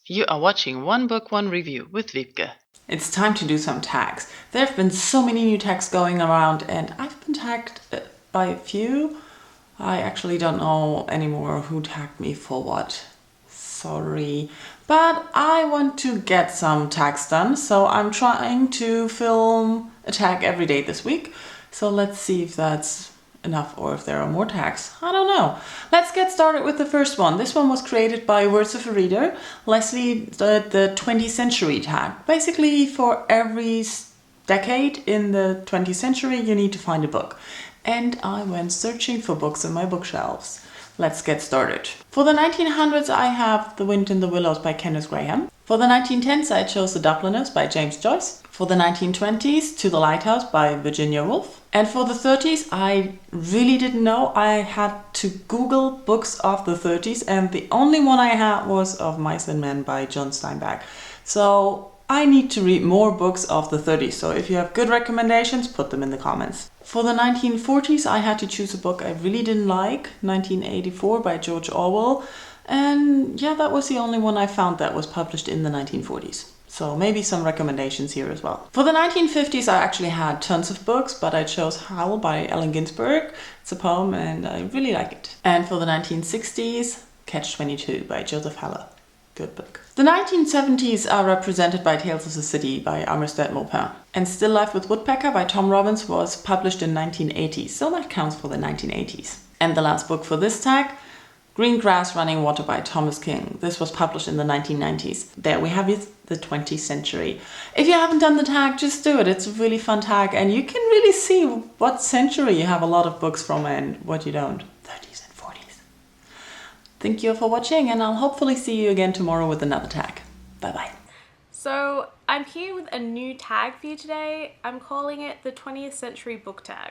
You are watching One Book, One Review with Wiebke. It's time to do some tags. There have been so many new tags going around and I've been tagged by a few. I actually don't know anymore who tagged me for what. Sorry. But I want to get some tags done, so I'm trying to film a tag every day this week. So let's see if that's enough or if there are more tags. I don't know. Let's get started with the first one. This one was created by Words of a Reader. Leslie did the 20th century tag. Basically, for every decade in the 20th century, you need to find a book. And I went searching for books in my bookshelves. Let's get started. For the 1900s, I have The Wind in the Willows by Kenneth Grahame. For the 1910s, I chose The Dubliners by James Joyce. For the 1920s, To the Lighthouse by Virginia Woolf. And for the 30s, I really didn't know. I had to Google books of the 30s, and the only one I had was Of Mice and Men by John Steinbeck. So I need to read more books of the 30s, so if you have good recommendations, put them in the comments. For the 1940s, I had to choose a book I really didn't like, 1984 by George Orwell. And yeah, that was the only one I found that was published in the 1940s. So maybe some recommendations here as well. For the 1950s, I actually had tons of books, but I chose Howl by Allen Ginsberg. It's a poem and I really like it. And for the 1960s, Catch-22 by Joseph Heller. Good book. The 1970s are represented by Tales of the City by Armistead Maupin. And Still Life with Woodpecker by Tom Robbins was published in 1980, so that counts for the 1980s. And the last book for this tag, Green Grass Running Water by Thomas King. This was published in the 1990s. There we have it, the 20th century. If you haven't done the tag, just do it. It's a really fun tag and you can really see what century you have a lot of books from and what you don't. 30s and 40s. Thank you for watching and I'll hopefully see you again tomorrow with another tag. Bye bye. So I'm here with a new tag for you today. I'm calling it the 20th Century Book Tag.